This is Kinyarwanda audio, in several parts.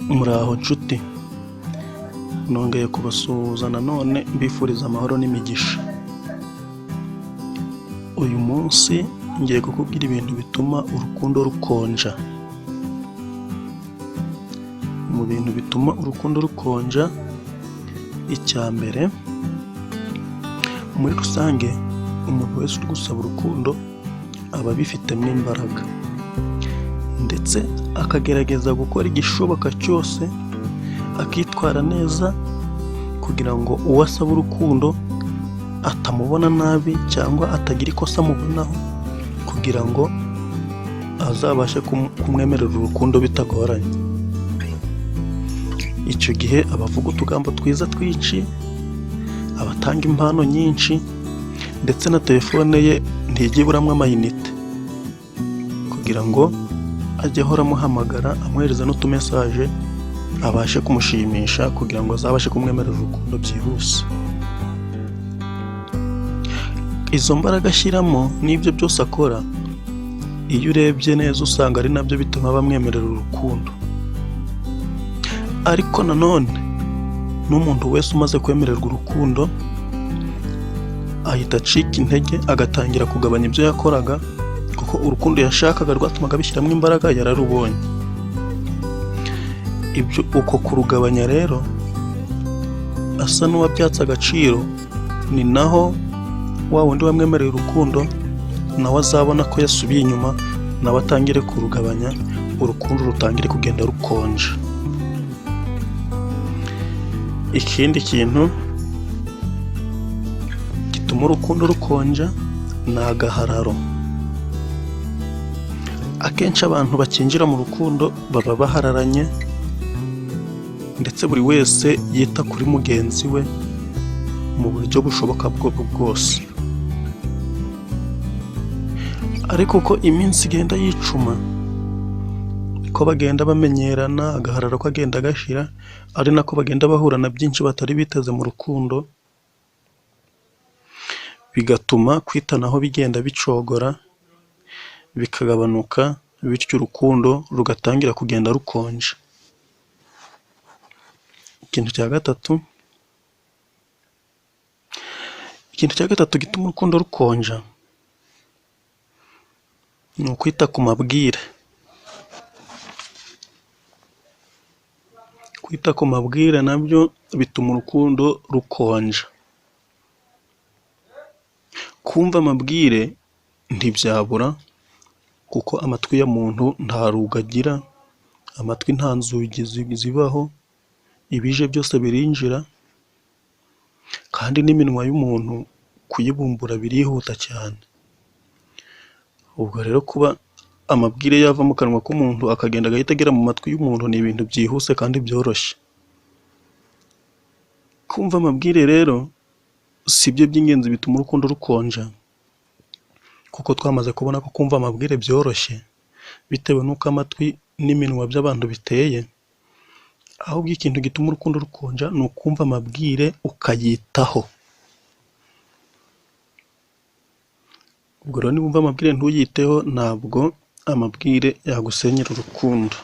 Muraho nshuti, nongeye kubasuhuza nanone mbifuriza amahoro n'imigisha. Uyu munsi ngiye kukubwira ibintu bituma urukundo rukonja. Mu bintu bituma urukundo rukonja, icya mbere, muri rusange umuntu wese uri gusaba urukundo aba abifitemo imbaraga, ndetse akagerageza gukora igishoboka cyose akitwara neza kugira ngo uwo asaba urukundo atamubona nabi cyangwa atagira ikosa amubonaho, kugira ngo azabashe kumwemerera urukundo bitagoranye. Icyo gihe abavuga utugambo twiza twinshi, abatanga impano nyinshi, ndetse na telefone ye ntijya iburamo amayinite kugira ngo ajye ahora amuhamagara amwohereza n'utumesaje abashe kumushimisha kugira ngo azabashe kumwemerera urukundo byihuse. Izo mbaraga ashyiramo n'ibyo byose akora, iyo urebye neza usanga ari nabyo bituma bamwemerera urukundo. Ariko nanone n'umuntu wese umaze kwemererwa urukundo ahita acika intege agatangira kugabanya ibyo yakoraga, kuko urukundo yashakaga rwatumaga bishyiramo imbaraga yararubonye. Uko kurugabanya rero asa n'uwabyatse agaciro, ni naho wa wundi wamwemereye urukundo nawe azabona ko yasubiye inyuma, nawe atangire kurugabanya, urukundo rutangire kugenda rukonja. Ikindi kintu gituma urukundo rukonja ni agahararo. Akenshi abantu bakinjira mu rukundo baba bahararanye, ndetse buri wese yita kuri mugenzi we mu buryo bushoboka bwose. Ariko uko iminsi igenda yicuma, ko bagenda bamenyerana, agahararo kagenda gashira, ari nako bagenda bahura na byinshi batari biteze mu rukundo, bigatuma kwitanaho bigenda bicogora, bikagabanuka, bityo urukundo rugatangira kugenda rukonja. Ikintu cya gatatu gituma urukundo rukonja ni ukwita ku mabwire. Kwita ku mabwire nabyo bituma urukundo rukonja. Kumva amabwire ntibyabura, kuko amatwi ya muntu nta rugi agira, amatwi nta nzugi zibaho, ibije byose birinjira, kandi n'iminwa y'umuntu kuyibumbura birihuta cyane. Ubwo rero kuba amabwire yava mu kanwa k'umuntu akagenda agahita agera mu matwi y'umuntu ni ibintu byihuse kandi byoroshye. Kumva amabwire rero si byo by'ingenzi bituma urukundo rukonja, kuko twamaze kubona ko kumva amabwire byoroshye bitewe n'uko amatwi n'iminwa by'abantu biteye. Ahubwo ikintu gituma urukundo rukonja ni ukumva amabwire ukayitaho. Ubwo rero niba wumva amabwire ntuyiteho, ntabwo amabwire yagusenyera urukundo.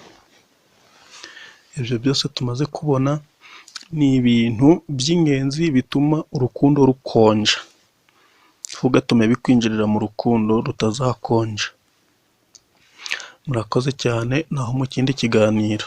Ibyo byose tumaze kubona ni ibintu by'ingenzi bituma urukundo rukonja. Ntugatume bikwinjirira mu rukundo rutazakonja. Murakoze cyane, naho mu kindi kiganiro.